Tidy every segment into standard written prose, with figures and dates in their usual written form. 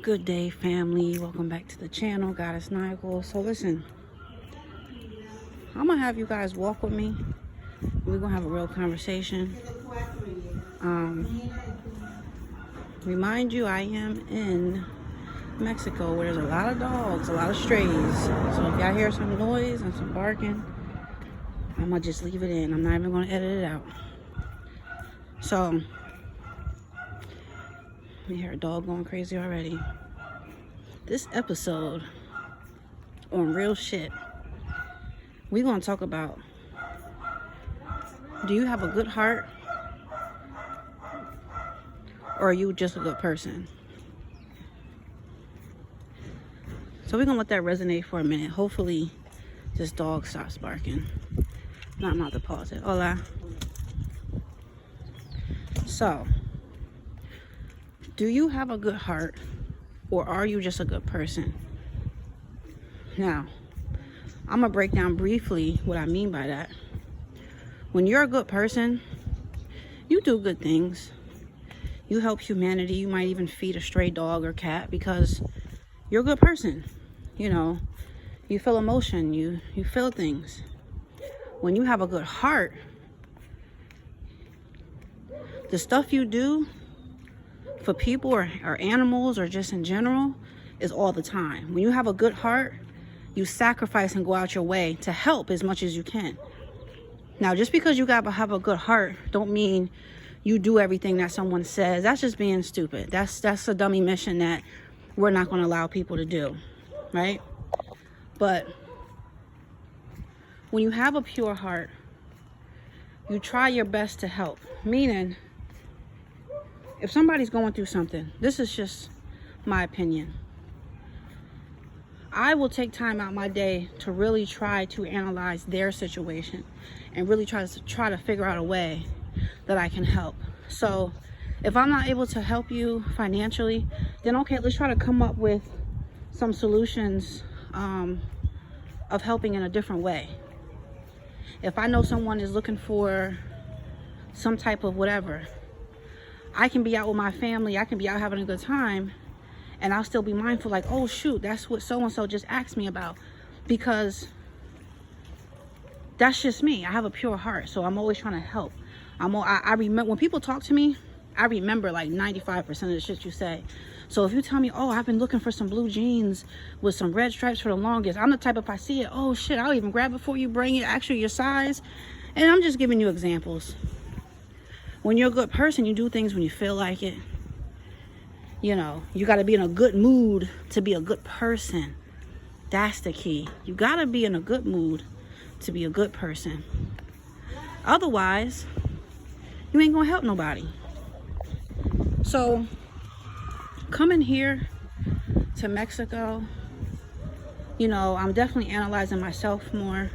Good day, family. Welcome back to the channel, Goddess Nigel. So listen, I'm gonna have you guys walk with me. We're gonna have a real conversation. Remind you, I am in Mexico where there's a lot of dogs, a lot of strays. So if y'all hear some noise and some barking, I'm gonna just leave it in. I'm not even gonna edit it out. So you hear a dog going crazy already. This episode on real shit, we're gonna talk about, do you have a good heart or are you just a good person? So we're gonna let that resonate for a minute. Hopefully this dog stops barking. No, I'm about to pause it. Hola. So, do you have a good heart or are you just a good person? Now, I'm gonna break down briefly what I mean by that. When you're a good person, you do good things. You help humanity. You might even feed a stray dog or cat because you're a good person. You know, you feel emotion, you feel things. When you have a good heart, the stuff you do for people or animals or just in general is all the time. When you have a good heart, you sacrifice and go out your way to help as much as you can. Now, just because you gotta have a good heart don't mean you do everything that someone says. That's just being stupid. That's a dummy mission that we're not gonna allow people to do, right? But when you have a pure heart, you try your best to help. Meaning, if somebody's going through something, this is just my opinion, I will take time out my day to really try to analyze their situation and really try to figure out a way that I can help. So if I'm not able to help you financially, then okay, let's try to come up with some solutions of helping in a different way. If I know someone is looking for some type of whatever, I can be out with my family, I can be out having a good time, and I'll still be mindful like, oh shoot, that's what so-and-so just asked me about, because that's just me. I have a pure heart, so I'm always trying to help. I remember when people talk to me, I remember like 95% of the shit you say. So if you tell me, oh, I've been looking for some blue jeans with some red stripes for the longest, I'm the type, if I see it, oh shit, I'll even grab it for you, bring it, actually your size. And I'm just giving you examples. When you're a good person, you do things when you feel like it. You know, you got to be in a good mood to be a good person. That's the key. You got to be in a good mood to be a good person. Otherwise, you ain't going to help nobody. So, coming here to Mexico, you know, I'm definitely analyzing myself more.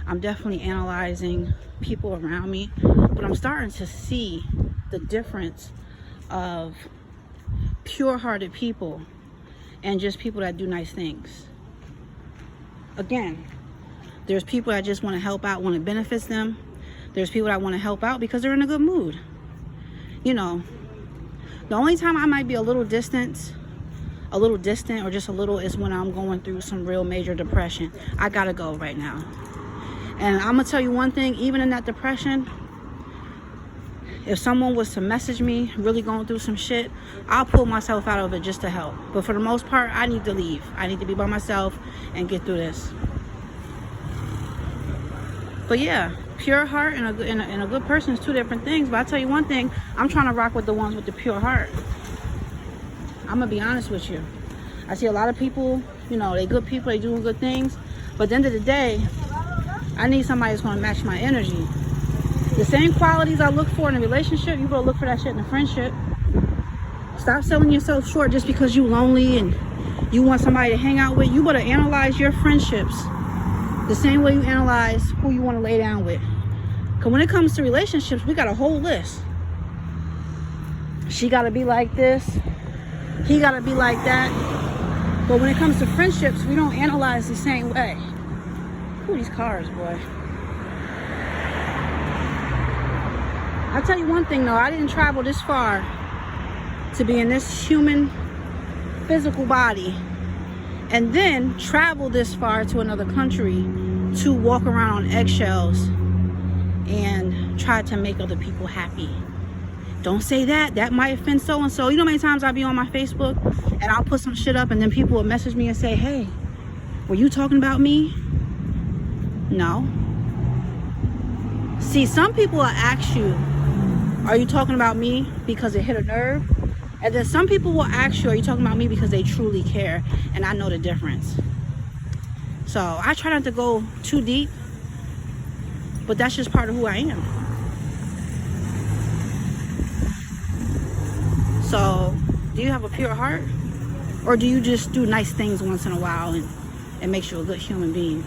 I'm definitely analyzing people around me, but I'm starting to see the difference of pure-hearted people and just people that do nice things. Again, there's people that just want to help out when it benefits them. There's people that want to help out because they're in a good mood. You know, the only time I might be a little distant or just a little is when I'm going through some real major depression. I gotta go right now. And I'm gonna tell you one thing, even in that depression, if someone was to message me really going through some shit, I'll pull myself out of it just to help. But for the most part, I need to leave. I need to be by myself and get through this. But yeah, pure heart and a good person is two different things. But I'll tell you one thing, I'm trying to rock with the ones with the pure heart. I'm gonna be honest with you. I see a lot of people, you know, they good people, they doing good things. But at the end of the day, I need somebody that's gonna match my energy. The same qualities I look for in a relationship, you better look for that shit in a friendship. Stop selling yourself short just because you lonely and you want somebody to hang out with. You better analyze your friendships the same way you analyze who you want to lay down with. Because when it comes to relationships, we got a whole list. She got to be like this. He got to be like that. But when it comes to friendships, we don't analyze the same way. Ooh, these cars, boy. I'll tell you one thing though, I didn't travel this far to be in this human physical body and then travel this far to another country to walk around on eggshells and try to make other people happy. Don't say that. That might offend so-and-so. You know how many times I'll be on my Facebook and I'll put some shit up and then people will message me and say, hey, were you talking about me? No. See, some people will ask you, are you talking about me because it hit a nerve? And then some people will ask you, are you talking about me because they truly care? And I know the difference. So I try not to go too deep, but that's just part of who I am. So, do you have a pure heart? Or do you just do nice things once in a while and makes you a good human being?